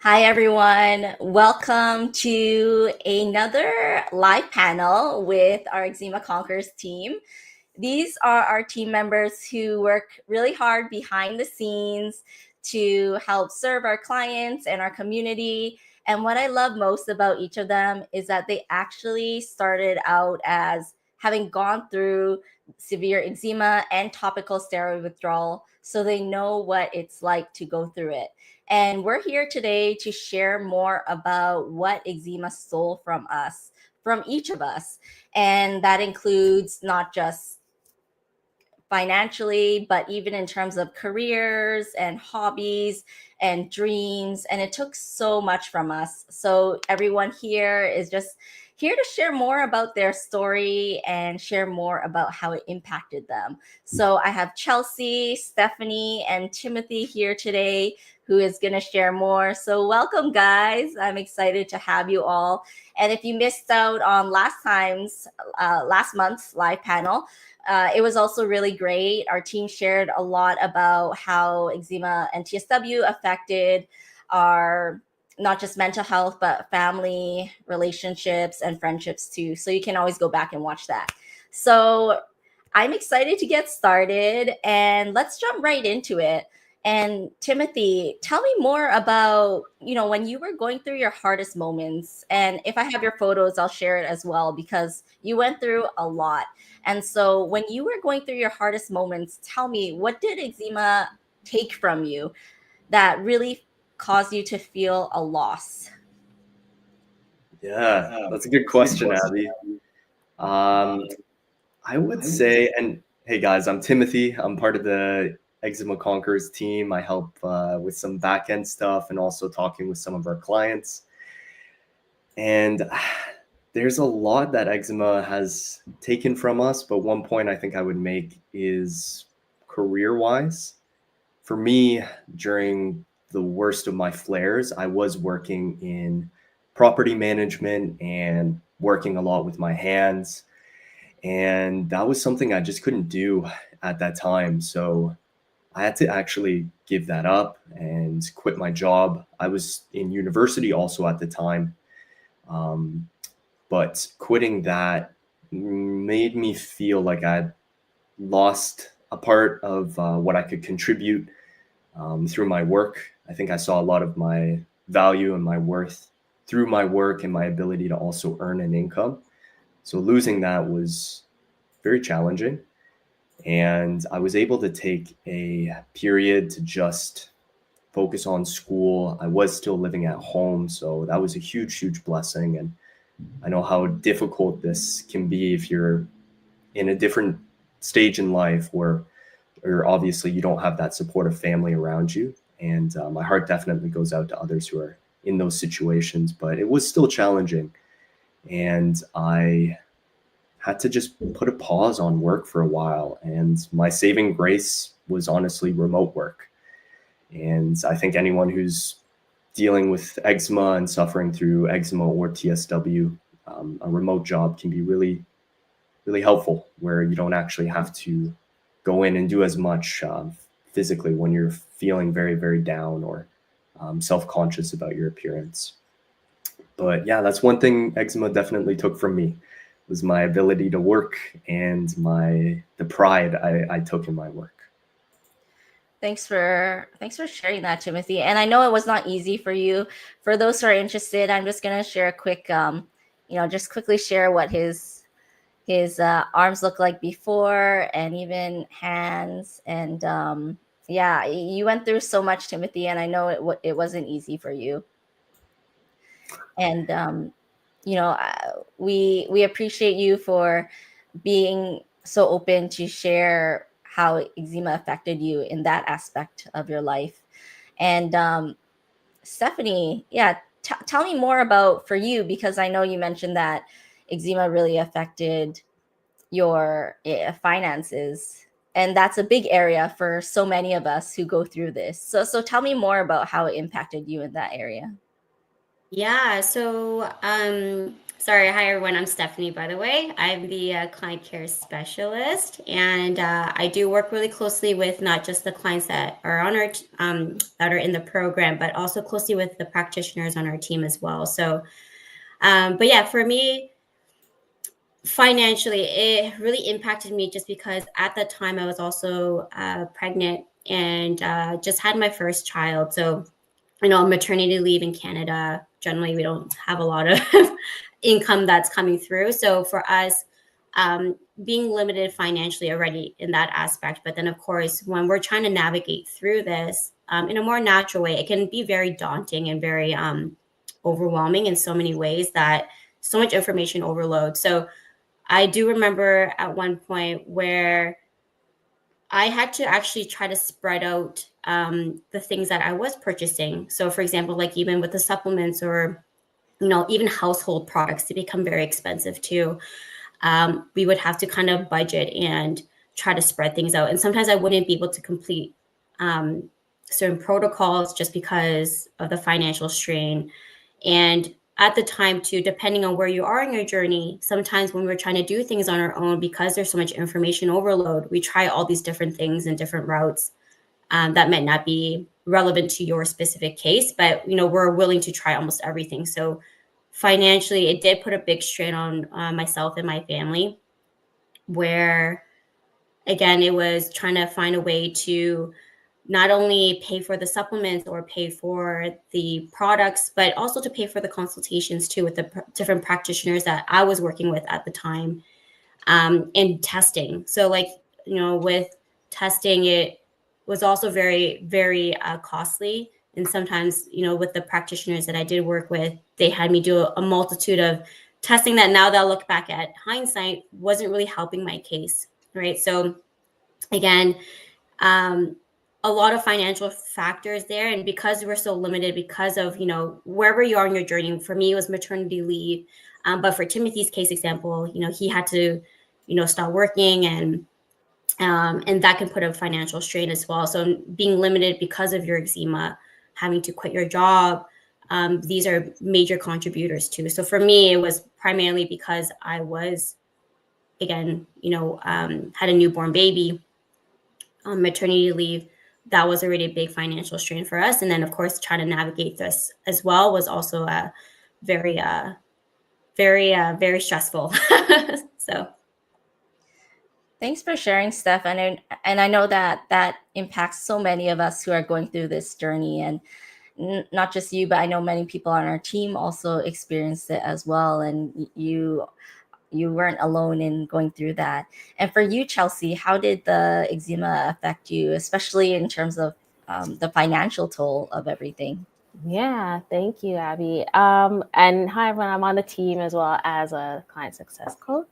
Hi, everyone. Welcome to another live panel with our Eczema Conquerors team. These are our team members who work really hard behind the scenes to help serve our clients and our community. And what I love most about each of them is that they actually started out as having gone through severe eczema and topical steroid withdrawal, so they know what it's like to go through it. And we're here today to share more about what eczema stole from us, from each of us. And that includes not just financially, but even in terms of careers and hobbies and dreams. And it took so much from us. So everyone here is just here to share more about their story and share more about how it impacted them. So I have Chelsea, Stephany, and Timothy here today who is going to share more. So welcome, guys. I'm excited to have you all. And if you missed out on last month's live panel, it was also really great. Our team shared a lot about how eczema and TSW affected our not just mental health, but family, relationships, and friendships too. So you can always go back and watch that. So I'm excited to get started and let's jump right into it. And Timothy, tell me more about, when you were going through your hardest moments. And if I have your photos, I'll share it as well because you went through a lot. And so when you were going through your hardest moments, tell me, what did eczema take from you that really caused you to feel a loss? Yeah, that's a good question, Abby. Um, I would say, and hey guys, I'm Timothy. I'm part of the Eczema Conquerors team. I help with some back end stuff and also talking with some of our clients. And there's a lot that eczema has taken from us, but one point I think I would make is career wise. For me, during the worst of my flares, I was working in property management and working a lot with my hands. And that was something I just couldn't do at that time. So I had to actually give that up and quit my job. I was in university also at the time. Um, but quitting that made me feel like I'd lost a part of what I could contribute through my work. I think I saw a lot of my value and my worth through my work and my ability to also earn an income. So losing that was very challenging. And I was able to take a period to just focus on school. I was still living at home. So that was a huge, huge blessing. And I know how difficult this can be if you're in a different stage in life where or obviously you don't have that supportive family around you. And my heart definitely goes out to others who are in those situations, but it was still challenging. And I had to just put a pause on work for a while. And my saving grace was honestly remote work. And I think anyone who's dealing with eczema and suffering through eczema or TSW, a remote job can be really, really helpful where you don't actually have to go in and do as much physically when you're feeling very, very down or self-conscious about your appearance. But yeah, that's one thing eczema definitely took from me was my ability to work and the pride I took in my work. Thanks for sharing that, Timothy. And I know it was not easy for you. For those who are interested, I'm just gonna share a quick, just quickly share what his arms look like before, and even hands. And yeah, you went through so much, Timothy, and I know it wasn't easy for you. And we appreciate you for being so open to share how eczema affected you in that aspect of your life. And Stephany, yeah, tell me more about for you, because I know you mentioned that eczema really affected your finances, and that's a big area for so many of us who go through this. So tell me more about how it impacted you in that area. Yeah, so Sorry, hi everyone. I'm Stephany, by the way. I'm the client care specialist, and I do work really closely with not just the clients that are on our that are in the program, but also closely with the practitioners on our team as well. So, but yeah, for me, financially, it really impacted me just because at that time I was also pregnant and just had my first child. So maternity leave in Canada, generally we don't have a lot of income that's coming through. So for us, being limited financially already in that aspect, but then of course, when we're trying to navigate through this in a more natural way, it can be very daunting and very overwhelming in so many ways that so much information overload. So I do remember at one point where I had to actually try to spread out the things that I was purchasing. So, for example, like even with the supplements or even household products, they become very expensive too. We would have to kind of budget and try to spread things out. And sometimes I wouldn't be able to complete um, certain protocols just because of the financial strain. And at the time, too, depending on where you are in your journey, sometimes when we're trying to do things on our own, because there's so much information overload, we try all these different things and different routes that might not be relevant to your specific case, but we're willing to try almost everything. So financially, it did put a big strain on myself and my family, where again, it was trying to find a way to not only pay for the supplements or pay for the products, but also to pay for the consultations too with the different practitioners that I was working with at the time, and testing. So like, with testing, it was also very, very costly. And sometimes, with the practitioners that I did work with, they had me do a multitude of testing that now that I look back at hindsight wasn't really helping my case, right? So again, um, a lot of financial factors there. And because we're so limited, because of, wherever you are in your journey, for me, it was maternity leave. But for Timothy's case example, he had to, stop working and that can put a financial strain as well. So being limited because of your eczema, having to quit your job, these are major contributors too. So for me, it was primarily because I was, again, had a newborn baby on maternity leave. That was already a big financial strain for us. And then, of course, trying to navigate this as well was also very, very stressful. So. Thanks for sharing, Steph. And I know that that impacts so many of us who are going through this journey, and not just you, but I know many people on our team also experienced it as well. And you weren't alone in going through that. And for you, Chelsea, how did the eczema affect you, especially in terms of the financial toll of everything? Yeah, thank you, Abby. And hi, everyone. I'm on the team as well as a client success coach.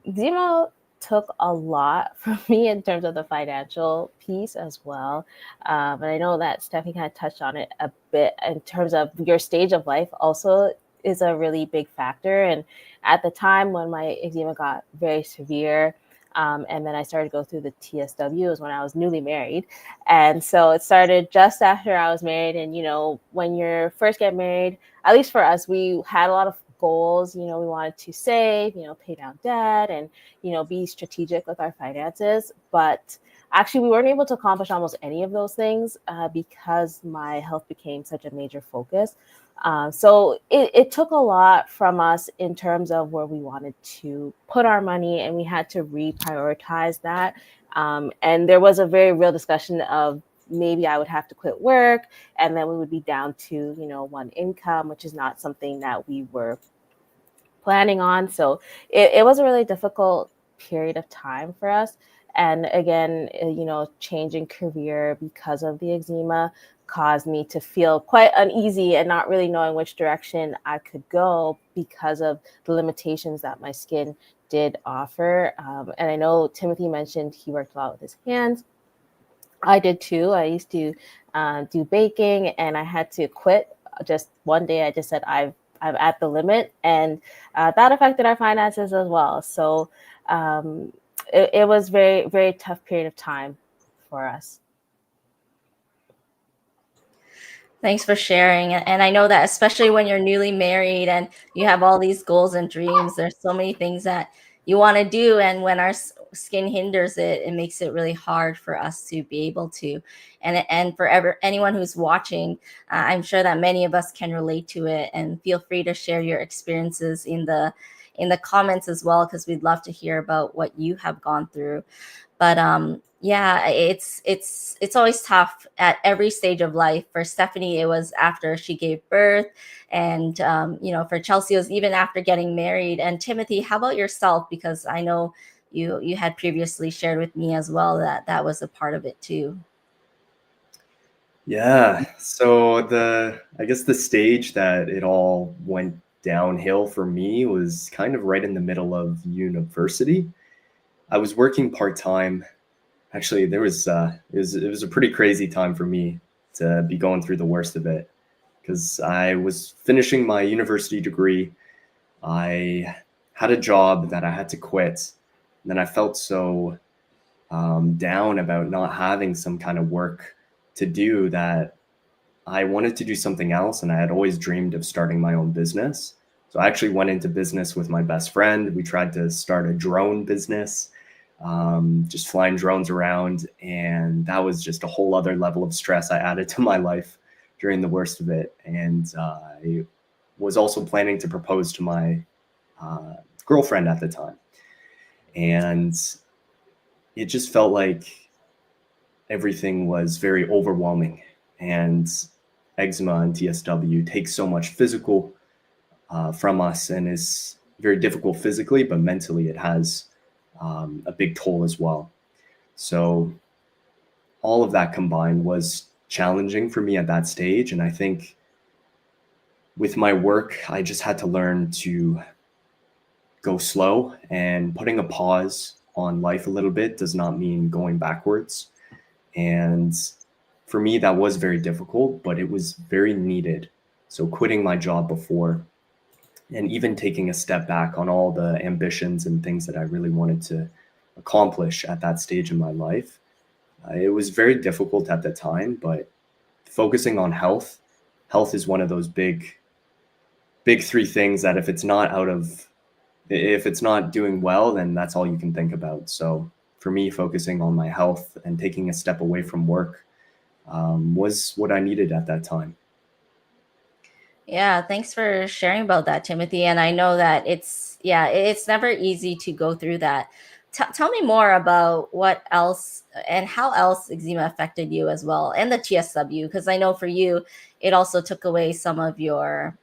Eczema took a lot from me in terms of the financial piece as well. And I know that Stephanie kind of touched on it a bit in terms of your stage of life also is a really big factor. And at the time when my eczema got very severe, and then I started to go through the TSW was when I was newly married. And so it started just after I was married. And, when you're first get married, at least for us, we had a lot of goals. We wanted to save, pay down debt and, be strategic with our finances. But actually, we weren't able to accomplish almost any of those things because my health became such a major focus. So it took a lot from us in terms of where we wanted to put our money, and we had to reprioritize that. And there was a very real discussion of maybe I would have to quit work, and then we would be down to, one income, which is not something that we were planning on. So it was a really difficult period of time for us. And again, changing career because of the eczema caused me to feel quite uneasy and not really knowing which direction I could go because of the limitations that my skin did offer. And I know Timothy mentioned he worked a lot with his hands. I did too. I used to do baking, and I had to quit just one day. I just said, I'm at the limit, and that affected our finances as well. So it was very, very tough period of time for us. Thanks for sharing. And I know that especially when you're newly married and you have all these goals and dreams, there's so many things that you want to do. And when our skin hinders it, it makes it really hard for us to be able to. And for anyone who's watching, I'm sure that many of us can relate to it. And feel free to share your experiences in the comments as well, because we'd love to hear about what you have gone through. But yeah, it's always tough at every stage of life. For Stephany, it was after she gave birth, and for Chelsea, it was even after getting married. And Timothy, how about yourself? Because I know you had previously shared with me as well that that was a part of it too. Yeah. So I guess the stage that it all went downhill for me was kind of right in the middle of university. I was working part-time. Actually, it was a pretty crazy time for me to be going through the worst of it, because I was finishing my university degree. I had a job that I had to quit. And then I felt so down about not having some kind of work to do that I wanted to do something else. And I had always dreamed of starting my own business. So I actually went into business with my best friend. We tried to start a drone business, just flying drones around. And that was just a whole other level of stress I added to my life during the worst of it. And I was also planning to propose to my girlfriend at the time. And it just felt like everything was very overwhelming. And eczema and TSW takes so much physical from us and is very difficult physically, but mentally it has a big toll as well. So all of that combined was challenging for me at that stage. And I think with my work, I just had to learn to go slow, and putting a pause on life a little bit does not mean going backwards. And for me, that was very difficult, but it was very needed. So quitting my job before, and even taking a step back on all the ambitions and things that I really wanted to accomplish at that stage in my life, it was very difficult at the time. But focusing on health is one of those big three things that if it's not doing well, then that's all you can think about. So for me, focusing on my health and taking a step away from work was what I needed at that time. Yeah, thanks for sharing about that, Timothy. And I know that it's never easy to go through that. Tell me more about what else and how else eczema affected you as well, and the TSW, because I know for you, it also took away some of your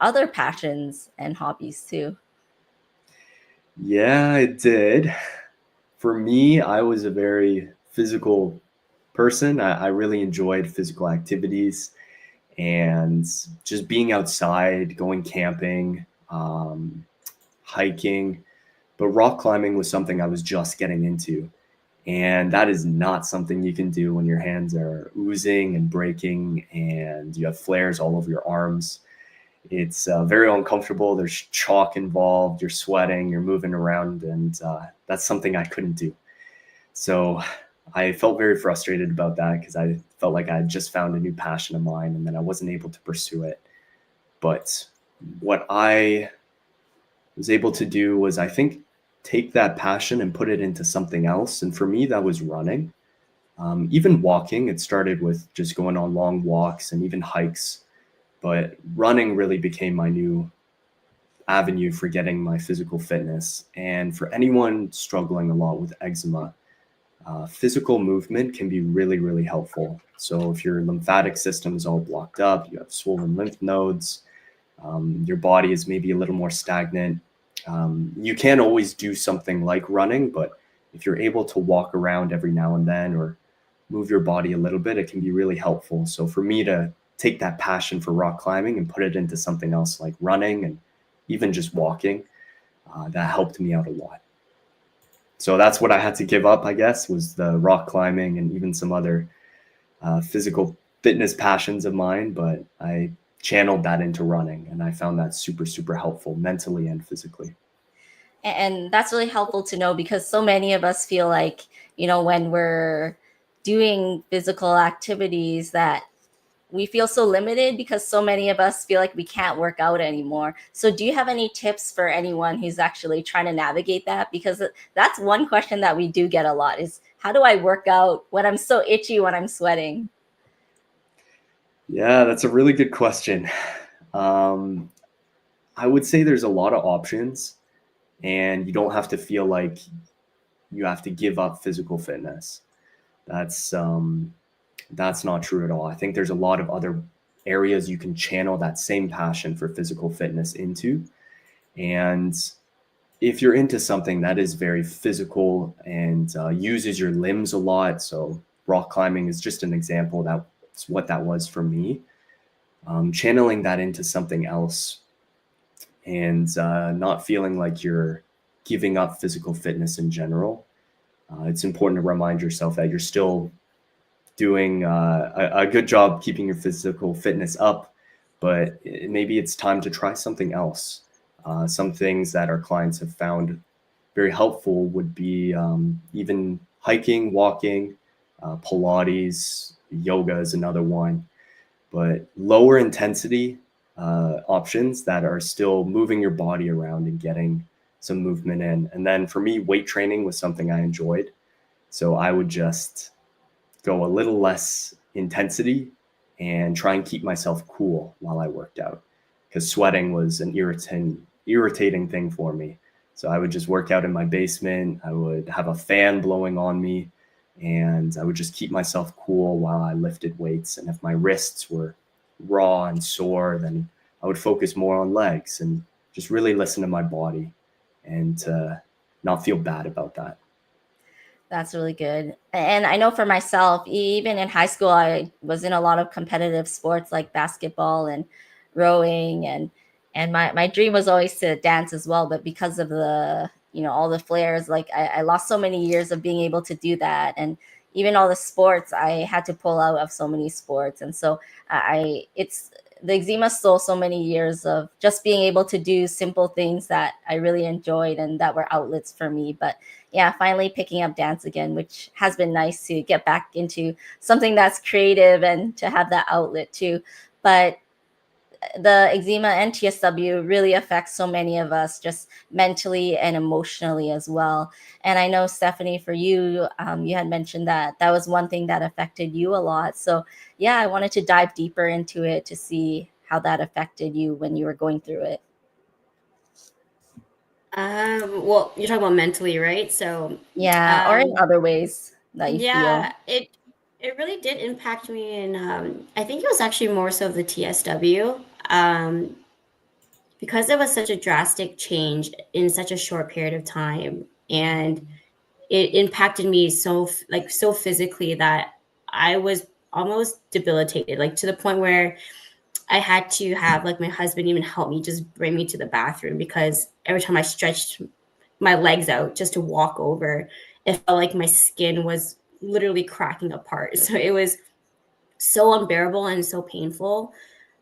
other passions and hobbies too. Yeah, it did. For me, I was a very physical person. I really enjoyed physical activities and just being outside, going camping, hiking. But rock climbing was something I was just getting into. And that is not something you can do when your hands are oozing and breaking and you have flares all over your arms. It's very uncomfortable. There's chalk involved. You're sweating, you're moving around, and that's something I couldn't do. So I felt very frustrated about that, because I felt like I had just found a new passion of mine and then I wasn't able to pursue it. But what I was able to do was, I think, take that passion and put it into something else. And for me, that was running. Even walking, it started with just going on long walks and even hikes. But running really became my new avenue for getting my physical fitness. And for anyone struggling a lot with eczema, physical movement can be really, really helpful. So if your lymphatic system is all blocked up, you have swollen lymph nodes, your body is maybe a little more stagnant, you can't always do something like running, but if you're able to walk around every now and then or move your body a little bit, it can be really helpful. So for me to take that passion for rock climbing and put it into something else like running and even just walking, that helped me out a lot. So that's what I had to give up, I guess, was the rock climbing and even some other physical fitness passions of mine. But I channeled that into running, and I found that super, super helpful mentally and physically. And that's really helpful to know, because so many of us feel like, when we're doing physical activities, that we feel so limited because so many of us feel like we can't work out anymore. So do you have any tips for anyone who's actually trying to navigate that? Because that's one question that we do get a lot is, how do I work out when I'm so itchy when I'm sweating? Yeah, that's a really good question. I would say there's a lot of options, and you don't have to feel like you have to give up physical fitness. That's that's not true at all. I think there's a lot of other areas you can channel that same passion for physical fitness into. And if you're into something that is very physical and uses your limbs a lot, so rock climbing is just an example. That's what that was for me. Channeling that into something else and not feeling like you're giving up physical fitness in general. It's important to remind yourself that you're still doing a good job keeping your physical fitness up, but maybe it's time to try something else. Some things that our clients have found very helpful would be even hiking, walking, Pilates, yoga is another one, but lower intensity options that are still moving your body around and getting some movement in. And then for me, weight training was something I enjoyed. So I would just go a little less intensity and try and keep myself cool while I worked out, because sweating was an irritating thing for me. So I would just work out in my basement. I would have a fan blowing on me, and I would just keep myself cool while I lifted weights. And if my wrists were raw and sore, then I would focus more on legs and just really listen to my body and not feel bad about that. That's really good. And I know for myself, even in high school, I was in a lot of competitive sports like basketball and rowing, and my dream was always to dance as well. But because of the, all the flares, like I lost so many years of being able to do that. And even all the sports, I had to pull out of so many sports. And so it's the eczema stole so many years of just being able to do simple things that I really enjoyed and that were outlets for me. But yeah, finally picking up dance again, which has been nice to get back into something that's creative and to have that outlet too. But the eczema and TSW really affects so many of us just mentally and emotionally as well. And I know, Stephany, for you, you had mentioned that that was one thing that affected you a lot. So yeah, I wanted to dive deeper into it to see how that affected you when you were going through it. Well, you're talking about mentally, right? So, Yeah, or in other ways that you feel. yeah, it really did impact me, and I think it was actually more so the TSW, because it was such a drastic change in such a short period of time, and it impacted me so physically that I was almost debilitated, like to the point where I had to have like my husband even help me just bring me to the bathroom, because every time I stretched my legs out just to walk over, it felt like my skin was literally cracking apart. So it was so unbearable and so painful,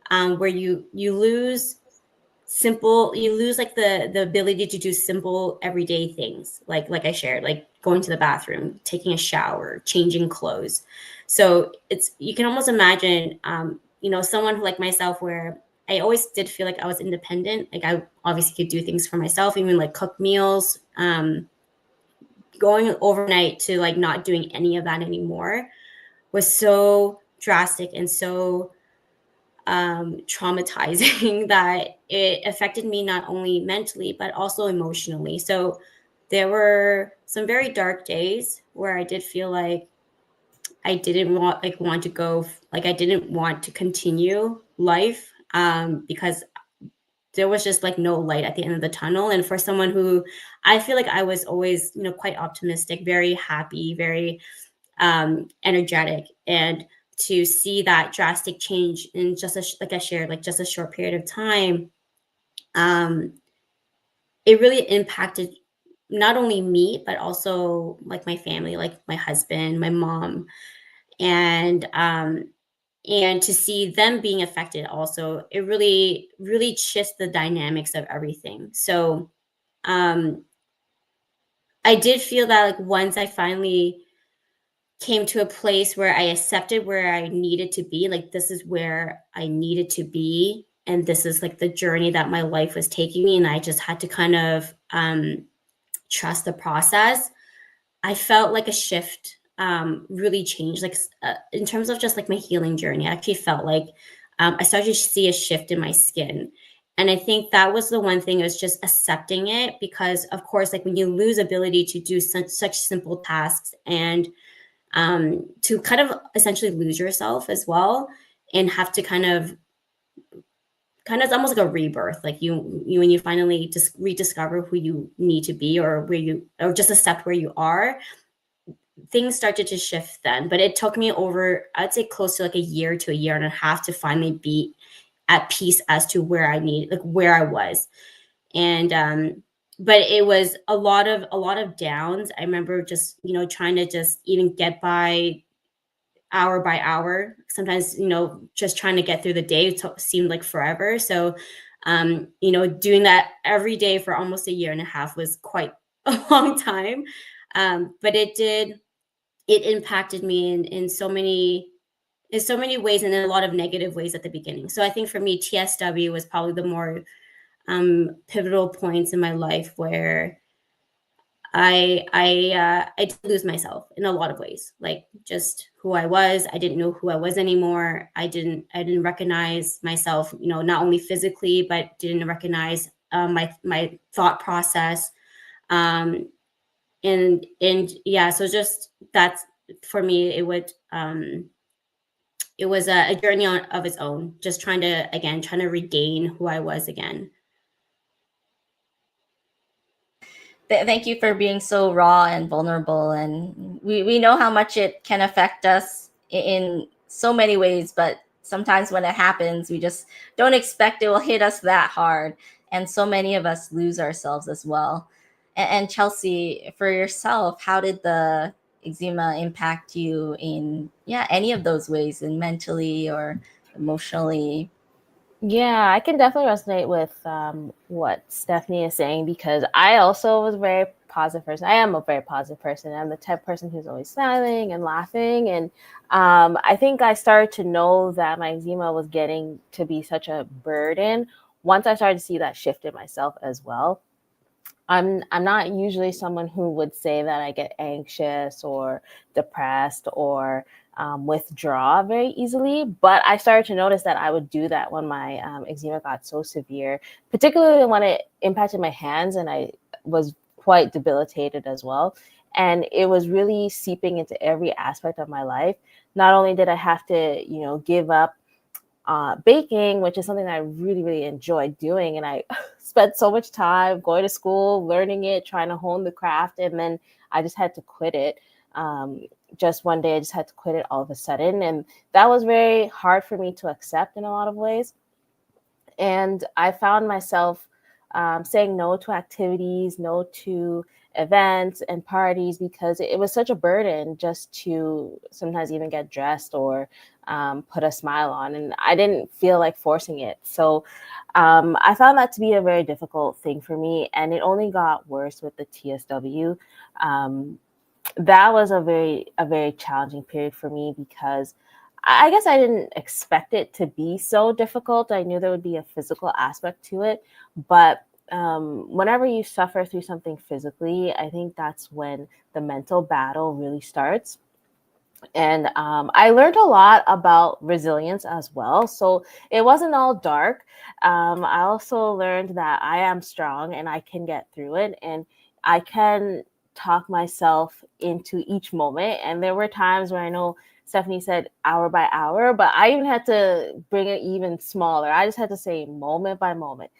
where you lose like the ability to do simple everyday things, like I shared, like going to the bathroom, taking a shower, changing clothes. So it's, you can almost imagine, someone who, like myself, where I always did feel like I was independent, like I obviously could do things for myself, even like cook meals, going overnight to like not doing any of that anymore was so drastic and so traumatizing that it affected me not only mentally but also emotionally. So there were some very dark days where I did feel like I didn't want to go, like I didn't want to continue life, because there was just like no light at the end of the tunnel. And for someone who, I feel like I was always, quite optimistic, very happy, very energetic, and to see that drastic change in just like I shared, like just a short period of time, um, it really impacted not only me but also like my family, like my husband, my mom, and to see them being affected also, it really shifts the dynamics of everything. So um, I did feel that like once I finally came to a place where I accepted where I needed to be. Like, this is where I needed to be. And this is like the journey that my life was taking me. And I just had to kind of trust the process. I felt like a shift really changed. Like in terms of just like my healing journey, I actually felt like I started to see a shift in my skin. And I think that was the one thing, was just accepting it, because of course, like when you lose ability to do such simple tasks, and to kind of essentially lose yourself as well, and have to kind of it's almost like a rebirth. Like you when you finally just rediscover who you need to be, or just accept where you are, things started to shift then. But it took me over, I'd say, close to like a year to a year and a half to finally be at peace as to where I was. And but it was a lot of downs. I remember just, trying to just even get by hour by hour. Sometimes, just trying to get through the day seemed like forever. So, doing that every day for almost a year and a half was quite a long time. But it impacted me in so many ways, and in a lot of negative ways at the beginning. So I think for me, TSW was probably the more pivotal points in my life where I did lose myself in a lot of ways, like just who I was. I didn't know who I was anymore. I didn't recognize myself, not only physically, but didn't recognize my thought process. And yeah, so just that's, for me, it was a journey of its own, just trying to regain who I was again. Thank you for being so raw and vulnerable. And we know how much it can affect us in so many ways, but sometimes when it happens, we just don't expect it will hit us that hard. And so many of us lose ourselves as well. And Chelsea, for yourself, how did the eczema impact you in any of those ways, in mentally or emotionally? Yeah, I can definitely resonate with what Stephany is saying, because I also was a very positive person. I am a very positive person. I'm the type of person who's always smiling and laughing. And I think I started to know that my eczema was getting to be such a burden once I started to see that shift in myself as well. I'm not usually someone who would say that I get anxious or depressed or withdraw very easily, but I started to notice that I would do that when my eczema got so severe, particularly when it impacted my hands, and I was quite debilitated as well. And it was really seeping into every aspect of my life. Not only did I have to, give up baking, which is something that I really, really enjoyed doing. And I spent so much time going to school, learning it, trying to hone the craft. And then I just had to quit it. Just one day, I just had to quit it all of a sudden. And that was very hard for me to accept in a lot of ways. And I found myself saying no to activities, no to events and parties, because it was such a burden just to sometimes even get dressed or put a smile on. And I didn't feel like forcing it. So I found that to be a very difficult thing for me. And it only got worse with the TSW. That was a very challenging period for me, because I guess I didn't expect it to be so difficult. I knew there would be a physical aspect to it, but whenever you suffer through something physically, I think that's when the mental battle really starts. And I learned a lot about resilience as well. So it wasn't all dark. I also learned that I am strong and I can get through it, and I can talk myself into each moment. And there were times where I know Stephany said hour by hour, but I even had to bring it even smaller. I just had to say moment by moment.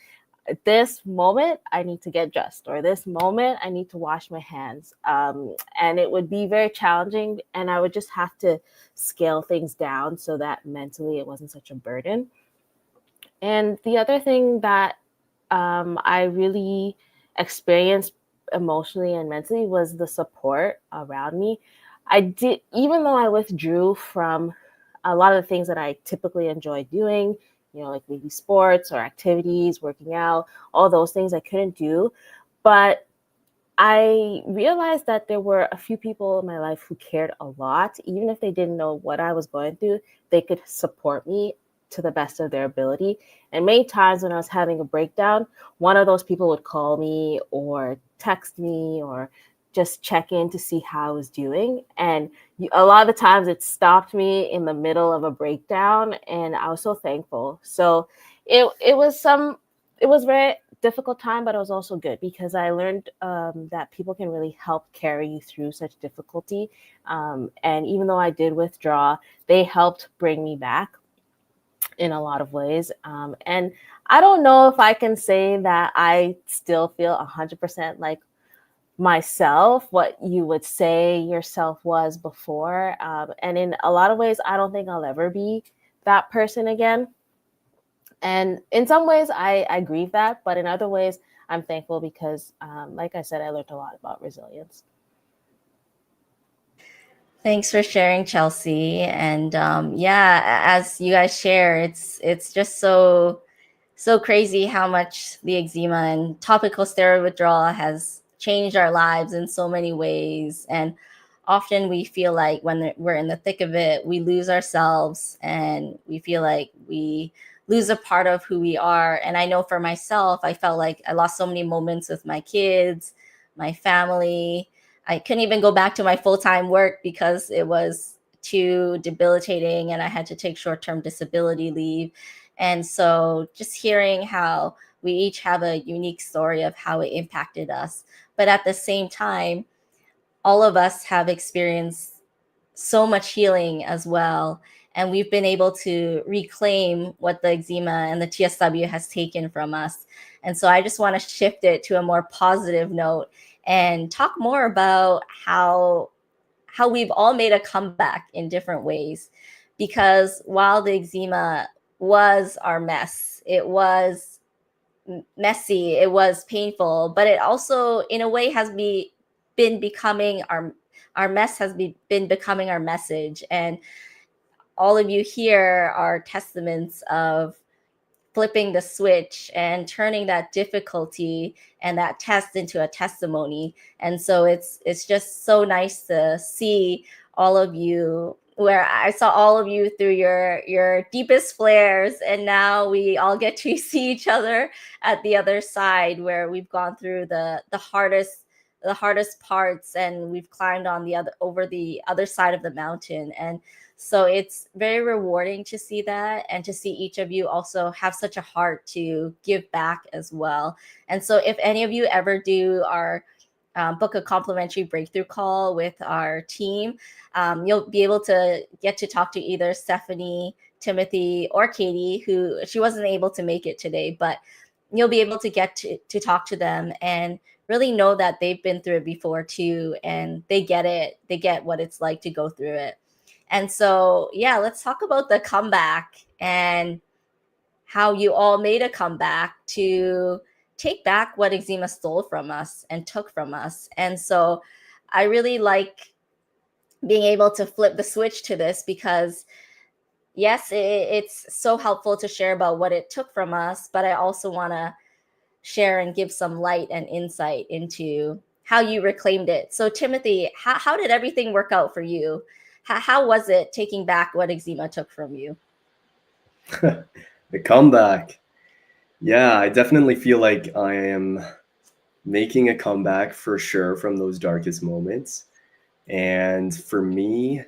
This moment, I need to get dressed, or this moment, I need to wash my hands. And it would be very challenging, and I would just have to scale things down so that mentally it wasn't such a burden. And the other thing that I really experienced emotionally and mentally was the support around me. Even though I withdrew from a lot of the things that I typically enjoy doing, like maybe sports or activities, working out, all those things I couldn't do. But I realized that there were a few people in my life who cared a lot. Even if they didn't know what I was going through, they could support me to the best of their ability. And many times when I was having a breakdown, one of those people would call me or text me or just check in to see how I was doing. And a lot of the times it stopped me in the middle of a breakdown, and I was so thankful. So it was very difficult time, but it was also good because I learned that people can really help carry you through such difficulty. And even though I did withdraw, they helped bring me back in a lot of ways. And I don't know if I can say that I still feel 100% like myself, what you would say yourself was before. And in a lot of ways, I don't think I'll ever be that person again. And in some ways, I grieve that, but in other ways, I'm thankful because, like I said, I learned a lot about resilience. Thanks for sharing, Chelsea. And yeah, as you guys share, it's just so crazy how much the eczema and topical steroid withdrawal has changed our lives in so many ways. And often we feel like when we're in the thick of it, we lose ourselves and we feel like we lose a part of who we are. And I know for myself, I felt like I lost so many moments with my kids, my family. I couldn't even go back to my full-time work because it was too debilitating and I had to take short-term disability leave. And so just hearing how we each have a unique story of how it impacted us. But at the same time, all of us have experienced so much healing as well. And we've been able to reclaim what the eczema and the TSW has taken from us. And so I just want to shift it to a more positive note and talk more about how we've all made a comeback in different ways. Because while the eczema was our mess, it was messy, it was painful, but it also in a way has been becoming our mess has been becoming our message. And all of you here are testaments of flipping the switch and turning that difficulty and that test into a testimony. And so it's just so nice to see all of you, where I saw all of you through your deepest flares, and now we all get to see each other at the other side, where we've gone through the hardest parts and we've climbed on over the other side of the mountain. And so it's very rewarding to see that, and to see each of you also have such a heart to give back as well. And so if any of you ever do our book a complimentary breakthrough call with our team, you'll be able to get to talk to either Stephany, Timothy, or Katy, who she wasn't able to make it today, but you'll be able to get to talk to them and really know that they've been through it before too, and they get it. They get what it's like to go through it. And so, yeah, let's talk about the comeback and how you all made a comeback to take back what eczema stole from us and took from us. And so I really like being able to flip the switch to this because, yes, it's so helpful to share about what it took from us, but I also want to share and give some light and insight into how you reclaimed it. So Timothy, how did everything work out for you? How was it taking back what eczema took from you? The comeback. Yeah, I definitely feel like I am making a comeback for sure from those darkest moments. And for me,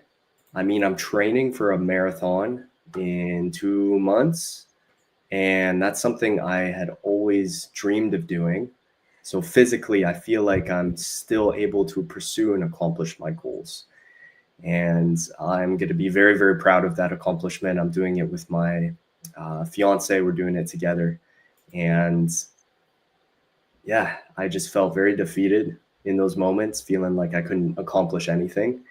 I mean, I'm training for a marathon in 2 months. And that's something I had always dreamed of doing. So physically, I feel like I'm still able to pursue and accomplish my goals. And I'm going to be very, very proud of that accomplishment. I'm doing it with my fiance. We're doing it together. And yeah, I just felt very defeated in those moments, feeling like I couldn't accomplish anything.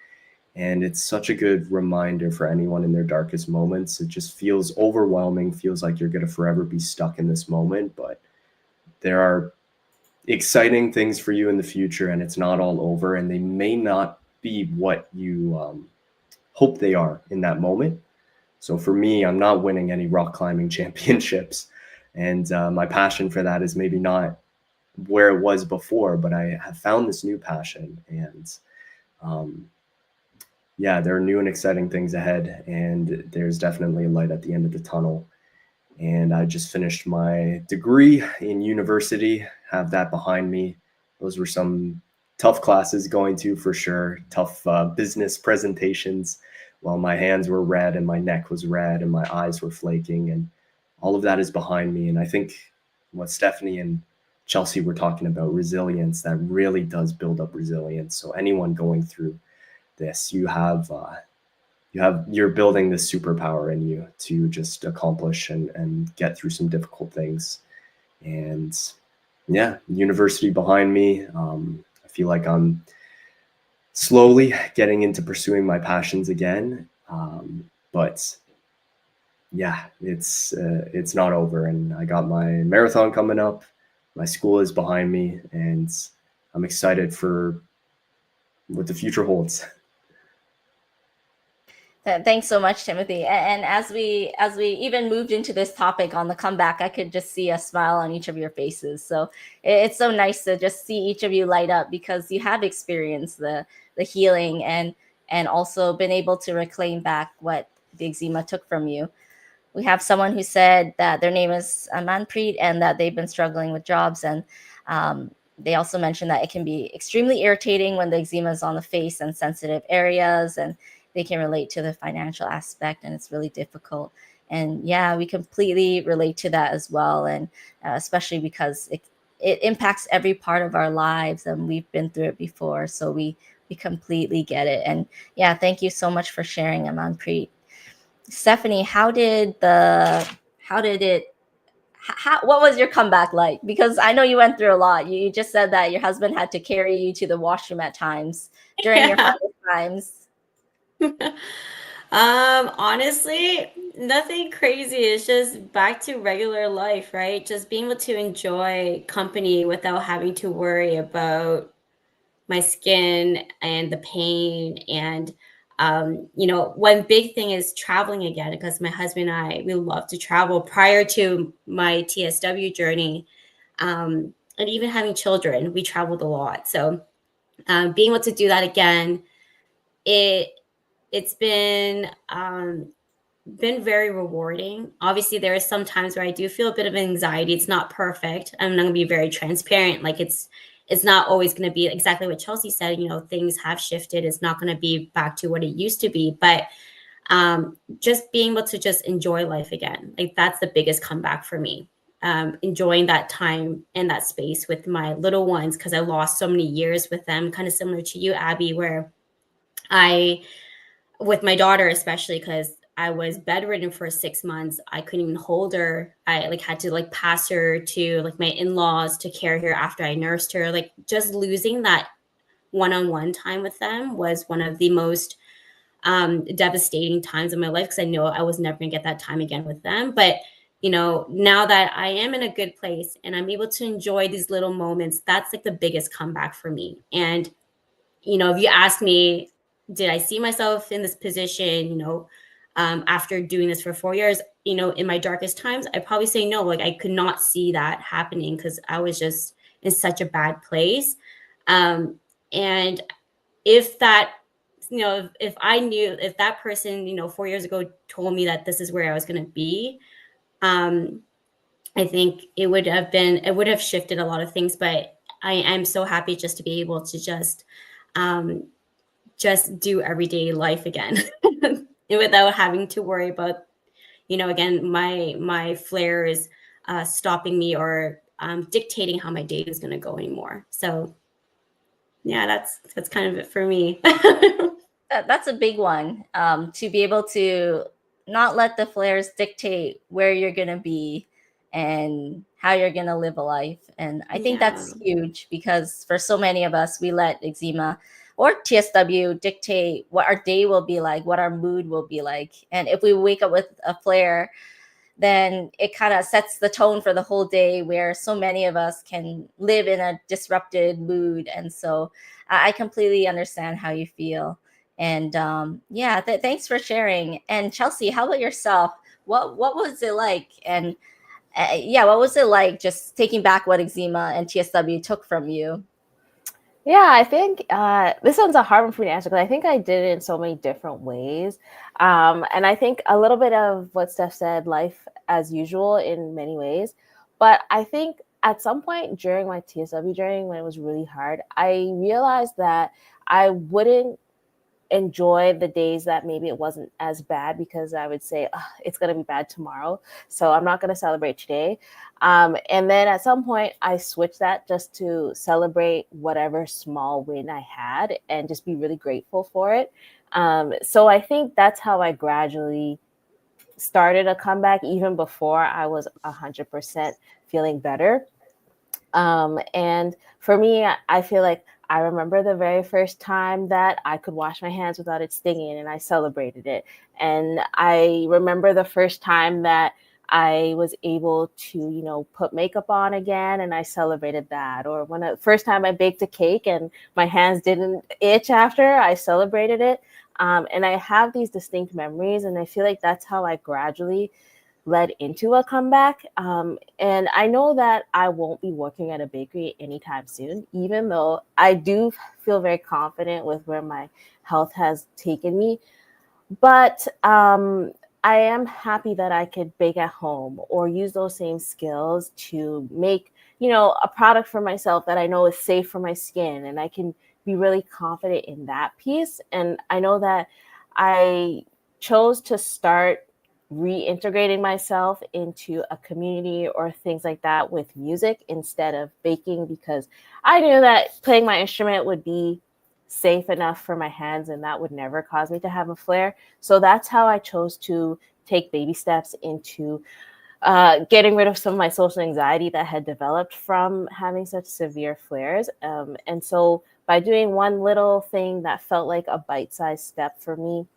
And it's such a good reminder for anyone in their darkest moments. It just feels overwhelming, feels like you're going to forever be stuck in this moment. But there are exciting things for you in the future, and it's not all over. And they may not be what you hope they are in that moment. So for me, I'm not winning any rock climbing championships. And my passion for that is maybe not where it was before, but I have found this new passion, and yeah, there are new and exciting things ahead, and there's definitely a light at the end of the tunnel. And I just finished my degree in university, have that behind me. Those were some tough classes going to, for sure, tough business presentations while my hands were red and my neck was red and my eyes were flaking, and all of that is behind me. And I think what Stephany and Chelsea were talking about, resilience, that really does build up resilience. So anyone going through this, you're building this superpower in you to just accomplish and get through some difficult things. And yeah, university behind me. I feel like I'm slowly getting into pursuing my passions again. But yeah, it's not over, and I got my marathon coming up. My school is behind me, and I'm excited for what the future holds. Thanks so much, Timothy. And as we even moved into this topic on the comeback, I could just see a smile on each of your faces. So it's so nice to just see each of you light up, because you have experienced the healing and also been able to reclaim back what the eczema took from you. We have someone who said that their name is Manpreet and that they've been struggling with jobs, and they also mentioned that it can be extremely irritating when the eczema is on the face and sensitive areas, and they can relate to the financial aspect, and it's really difficult. And yeah, we completely relate to that as well. And especially because it impacts every part of our lives, and we've been through it before. So we completely get it. And yeah, thank you so much for sharing, Amanpreet. Stephany, what was your comeback like? Because I know you went through a lot. You just said that your husband had to carry you to the washroom at times during your hardest times. Honestly, nothing crazy. It's just back to regular life, right? Just being able to enjoy company without having to worry about my skin and the pain. And one big thing is traveling again, because my husband and I, we love to travel. Prior to my TSW journey, and even having children, we traveled a lot. So being able to do that again, it's been very rewarding. Obviously, there are some times where I do feel a bit of anxiety. It's not perfect. I'm going to be very transparent. Like it's not always going to be exactly what Chelsea said. Things have shifted. It's not going to be back to what it used to be. But just being able to just enjoy life again, like that's the biggest comeback for me. Enjoying that time and that space with my little ones, because I lost so many years with them, kind of similar to you, Abby, where with my daughter, especially because I was bedridden for 6 months. I couldn't even hold her. I had to pass her to my in-laws to carry her after I nursed her. Just losing that one-on-one time with them was one of the most devastating times of my life, because I know I was never gonna get that time again with them. But now that I am in a good place and I'm able to enjoy these little moments, that's the biggest comeback for me. And if you ask me, did I see myself in this position, after doing this for 4 years, in my darkest times, I'd probably say no. I could not see that happening, because I was just in such a bad place. And if that, if I knew, if that person, 4 years ago told me that this is where I was going to be, I think it would have shifted a lot of things. But I am so happy just to be able to just do everyday life again without having to worry about, again, my flares stopping me or dictating how my day is going to go anymore. So yeah, that's kind of it for me. That's a big one, to be able to not let the flares dictate where you're going to be and how you're going to live a life. And I think that's huge, because for so many of us, we let eczema or TSW dictate what our day will be like, what our mood will be like. And if we wake up with a flare, then it kind of sets the tone for the whole day, where so many of us can live in a disrupted mood. And so I completely understand how you feel. And thanks for sharing. And Chelsea, how about yourself? What was it like? And Yeah, what was it like just taking back what eczema and TSW took from you? Yeah, I think this one's a hard one for me to answer because I think I did it in so many different ways. And I think a little bit of what Steph said, life as usual in many ways. But I think at some point during my TSW journey, when it was really hard, I realized that I wouldn't enjoy the days that maybe it wasn't as bad because I would say, "Ugh, it's going to be bad tomorrow. So I'm not going to celebrate today." And then at some point I switched that just to celebrate whatever small win I had and just be really grateful for it. So I think that's how I gradually started a comeback even before I was 100% feeling better. And for me, I feel like I remember the very first time that I could wash my hands without it stinging, and I celebrated it. And I remember the first time that I was able to, put makeup on again, and I celebrated that. Or when the first time I baked a cake and my hands didn't itch after, I celebrated it. And I have these distinct memories, and I feel like that's how I gradually led into a comeback. And I know that I won't be working at a bakery anytime soon, even though I do feel very confident with where my health has taken me. But I am happy that I could bake at home or use those same skills to make, a product for myself that I know is safe for my skin. And I can be really confident in that piece. And I know that I chose to start reintegrating myself into a community or things like that with music instead of baking because I knew that playing my instrument would be safe enough for my hands and that would never cause me to have a flare. So that's how I chose to take baby steps into getting rid of some of my social anxiety that had developed from having such severe flares. And so by doing one little thing that felt like a bite-sized step for me,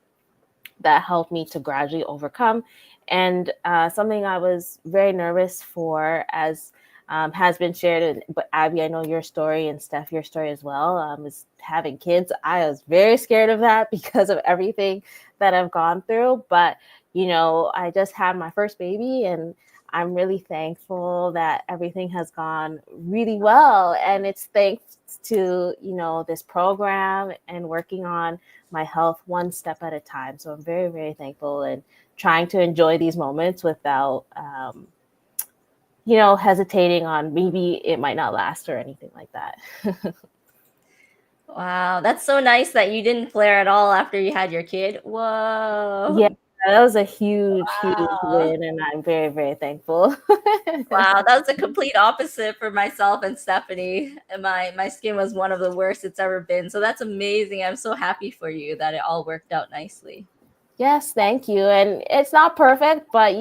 that helped me to gradually overcome. And something I was very nervous for, as has been shared, but Abby, I know your story, and Steph, your story as well, is having kids. I was very scared of that because of everything that I've gone through. But, I just had my first baby, and I'm really thankful that everything has gone really well. And it's thanks to, this program and working on my health one step at a time. So I'm very, very thankful and trying to enjoy these moments without, hesitating on maybe it might not last or anything like that. Wow, that's so nice that you didn't flare at all after you had your kid. Whoa. Yeah, that was a huge, huge Wow. win, and I'm very, very thankful. Wow, that was the complete opposite for myself and Stephany. And my skin was one of the worst it's ever been. So that's amazing. I'm so happy for you that it all worked out nicely. Yes, thank you. And it's not perfect, but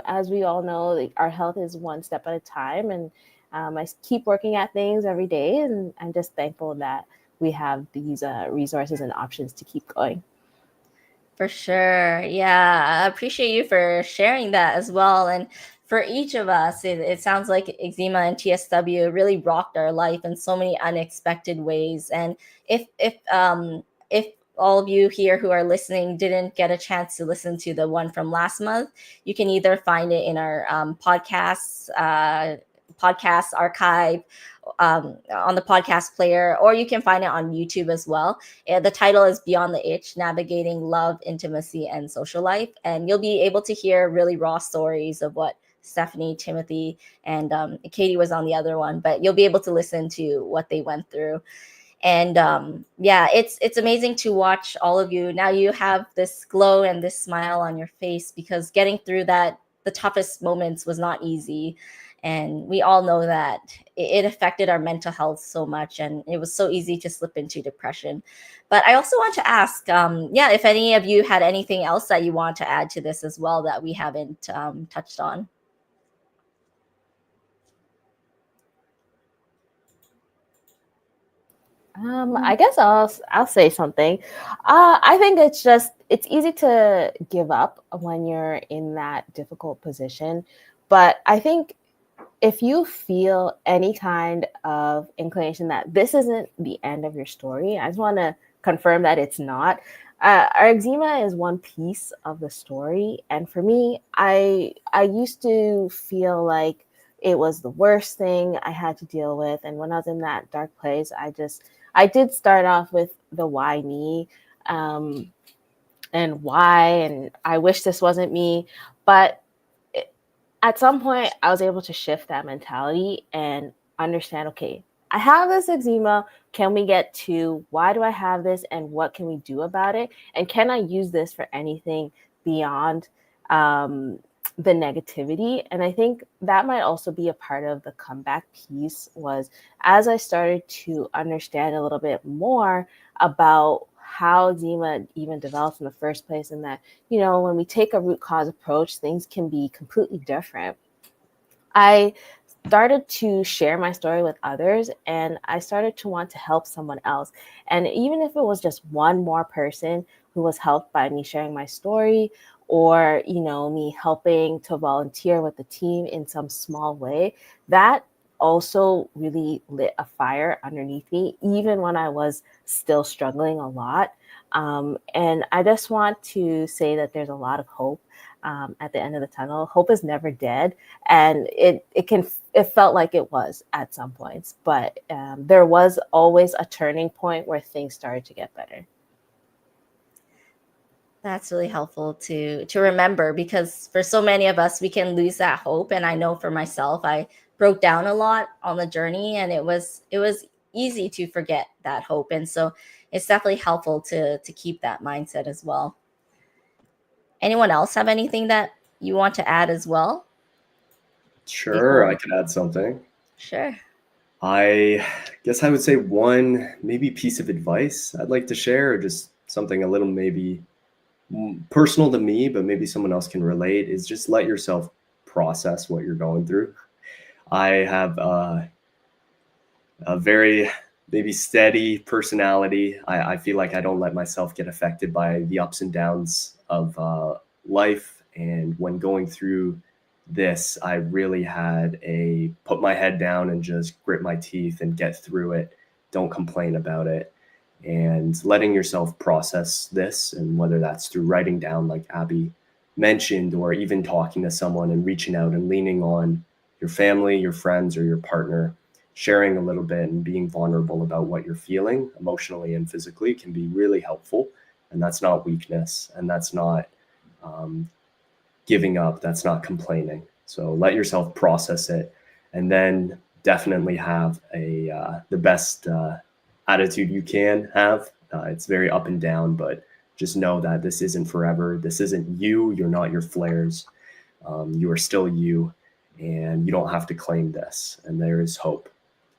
as we all know, our health is one step at a time, and I keep working at things every day, and I'm just thankful that we have these resources and options to keep going. For sure. Yeah. I appreciate you for sharing that as well. And for each of us, it sounds like eczema and TSW really rocked our life in so many unexpected ways. And if all of you here who are listening didn't get a chance to listen to the one from last month, you can either find it in our podcast archive on the podcast player, or you can find it on YouTube as well. The title is Beyond the Itch, Navigating Love, Intimacy, and Social Life. And you'll be able to hear really raw stories of what Stephany, Timothy, and Katy was on the other one, but you'll be able to listen to what they went through. And yeah, it's amazing to watch all of you. Now you have this glow and this smile on your face because getting through that, the toughest moments was not easy. And we all know that it affected our mental health so much, and it was so easy to slip into depression. But I also want to ask, if any of you had anything else that you want to add to this as well that we haven't touched on. I guess I'll say something. I think it's easy to give up when you're in that difficult position, but I think if you feel any kind of inclination that this isn't the end of your story, I just want to confirm that it's not. our eczema is one piece of the story, and for me, I used to feel like it was the worst thing I had to deal with. And when I was in that dark place, I did start off with the why me, and why, and I wish this wasn't me. But at some point, I was able to shift that mentality and understand, okay, I have this eczema. Can we get to why do I have this and what can we do about it? And can I use this for anything beyond the negativity? And I think that might also be a part of the comeback piece, was as I started to understand a little bit more about how eczema even develops in the first place, and that, you know, when we take a root cause approach, things can be completely different. I started to share my story with others, and I started to want to help someone else. And even if it was just one more person who was helped by me sharing my story, or, you know, me helping to volunteer with the team in some small way, that also really lit a fire underneath me, even when I was still struggling a lot. And I just want to say that there's a lot of hope at the end of the tunnel. Hope is never dead, and it felt like it was at some points, but there was always a turning point where things started to get better. That's really helpful to remember, because for so many of us, we can lose that hope. And I know for myself, I broke down a lot on the journey, and it was easy to forget that hope. And so it's definitely helpful to keep that mindset as well. Anyone else have anything that you want to add as well? Sure, I can add something. Sure. I guess I would say one maybe piece of advice I'd like to share, or just something a little maybe personal to me, but maybe someone else can relate, is just let yourself process what you're going through. I have a very maybe steady personality. I feel like I don't let myself get affected by the ups and downs of life. And when going through this, I really had a put my head down and just grit my teeth and get through it. Don't complain about it. And letting yourself process this, and whether that's through writing down, like Abby mentioned, or even talking to someone and reaching out and leaning on your family, your friends, or your partner, sharing a little bit and being vulnerable about what you're feeling emotionally and physically can be really helpful. And that's not weakness, and that's not giving up, that's not complaining. So let yourself process it, and then definitely have the best attitude you can have. It's very up and down, but just know that this isn't forever. This isn't you. You're not your flares. You are still you, and you don't have to claim this. And there is hope,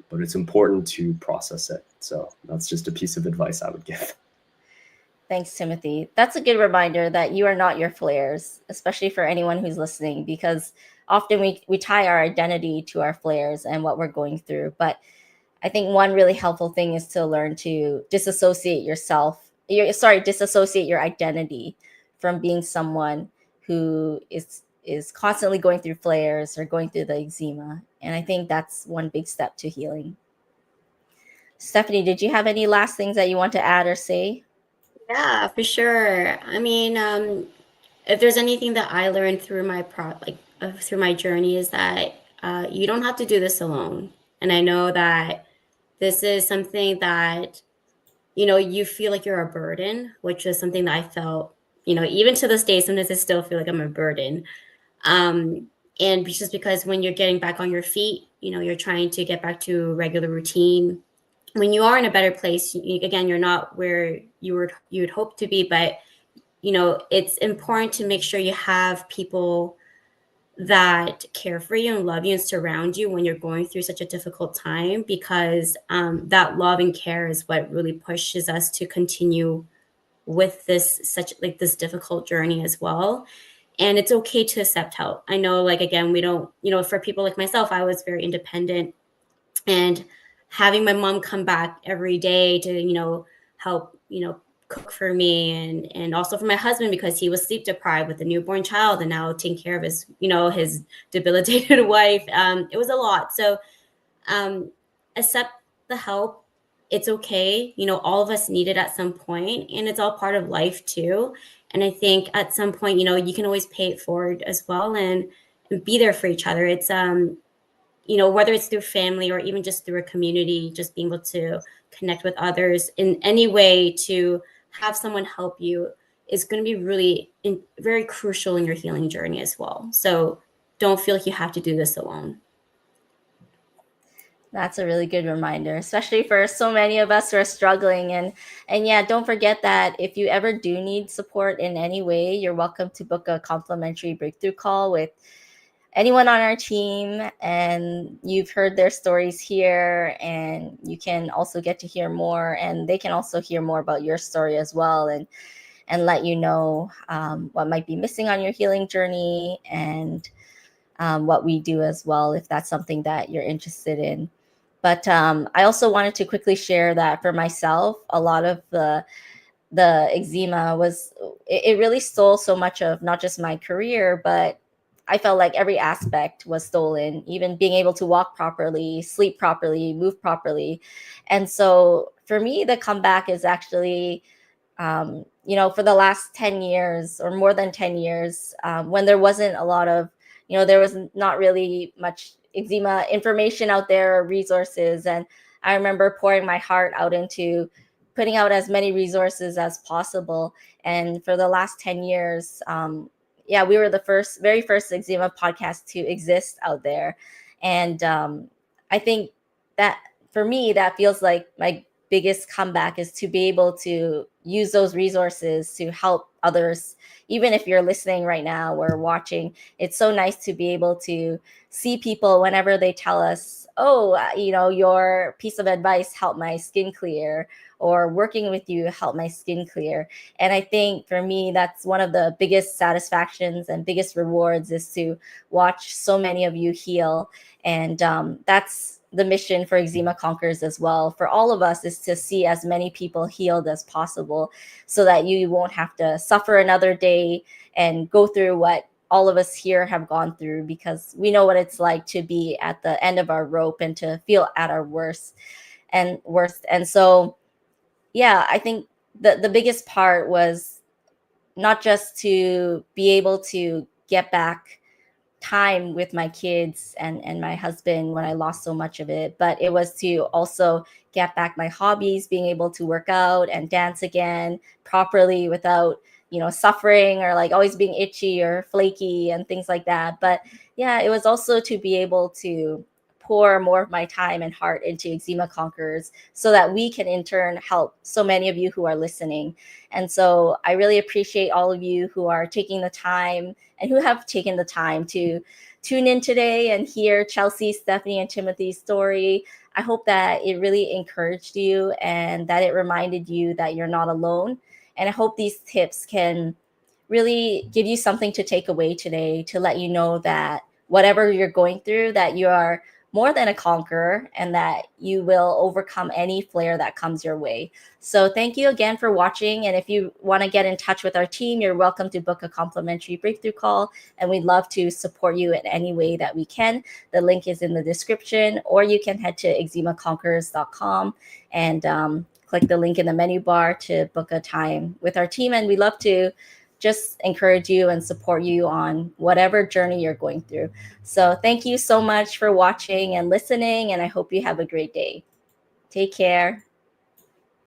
but it's important to process it. So that's just a piece of advice I would give. Thanks, Timothy. That's a good reminder that you are not your flares, especially for anyone who's listening, because often we tie our identity to our flares and what we're going through. But I think one really helpful thing is to learn to disassociate disassociate your identity from being someone who is constantly going through flares or going through the eczema. And I think that's one big step to healing. Stephany, did you have any last things that you want to add or say? Yeah, for sure. I mean, if there's anything that I learned through my through my journey, is that you don't have to do this alone. And I know that this is something that, you know, you feel like you're a burden, which is something that I felt, you know, even to this day, sometimes I still feel like I'm a burden. And just because when you're getting back on your feet, you know, you're trying to get back to regular routine. When you are in a better place, again, you're not where you would hope to be, but you know, it's important to make sure you have people that care for you and love you and surround you when you're going through such a difficult time, because that love and care is what really pushes us to continue with this difficult journey as well. And it's okay to accept help. I know, like, again, we don't, you know, for people like myself, I was very independent, and having my mom come back every day to, you know, help, you know, cook for me, and also for my husband, because he was sleep deprived with a newborn child and now taking care of his, you know, his debilitated wife. It was a lot. So accept the help, it's okay. You know, all of us need it at some point, and it's all part of life too. And I think at some point, you know, you can always pay it forward as well, and be there for each other. It's you know, whether it's through family or even just through a community, just being able to connect with others in any way, to have someone help you is going to be really very crucial in your healing journey as well. So don't feel like you have to do this alone. That's a really good reminder, especially for so many of us who are struggling. And yeah, don't forget that if you ever do need support in any way, you're welcome to book a complimentary breakthrough call with anyone on our team. And you've heard their stories here, and you can also get to hear more, and they can also hear more about your story as well, and let you know what might be missing on your healing journey, and what we do as well, if that's something that you're interested in. But I also wanted to quickly share that for myself, a lot of the eczema was, it really stole so much of not just my career, but I felt like every aspect was stolen, even being able to walk properly, sleep properly, move properly. And so for me, the comeback is actually, you know, for the last 10 years or more than 10 years, when there wasn't a lot of, you know, there was not really much eczema information out there or resources. And I remember pouring my heart out into putting out as many resources as possible. And for the last 10 years, yeah, we were the very first eczema podcast to exist out there. And I think that for me, that feels like my biggest comeback, is to be able to use those resources to help others. Even if you're listening right now or watching, it's so nice to be able to see people whenever they tell us, oh, you know, your piece of advice helped my skin clear, or working with you helped my skin clear. And I think for me, that's one of the biggest satisfactions and biggest rewards, is to watch so many of you heal. And that's the mission for Eczema Conquerors as well. For all of us, is to see as many people healed as possible, so that you won't have to suffer another day and go through what all of us here have gone through, because we know what it's like to be at the end of our rope and to feel at our worst. And so, yeah, I think the biggest part was not just to be able to get back time with my kids and my husband when I lost so much of it, but it was to also get back my hobbies, being able to work out and dance again properly without, you know, suffering or like always being itchy or flaky and things like that. But yeah, it was also to be able to pour more of my time and heart into Eczema Conquerors, so that we can in turn help so many of you who are listening. And so I really appreciate all of you who are taking the time and who have taken the time to tune in today and hear Chelsea, Stephany, and Timothy's story. I hope that it really encouraged you and that it reminded you that you're not alone. And I hope these tips can really give you something to take away today, to let you know that whatever you're going through, that you are more than a conqueror, and that you will overcome any flare that comes your way. So thank you again for watching. And if you want to get in touch with our team, you're welcome to book a complimentary breakthrough call. And we'd love to support you in any way that we can. The link is in the description, or you can head to eczemaconquerors.com and click the link in the menu bar to book a time with our team. And we love to just encourage you and support you on whatever journey you're going through. So thank you so much for watching and listening, and I hope you have a great day. Take care.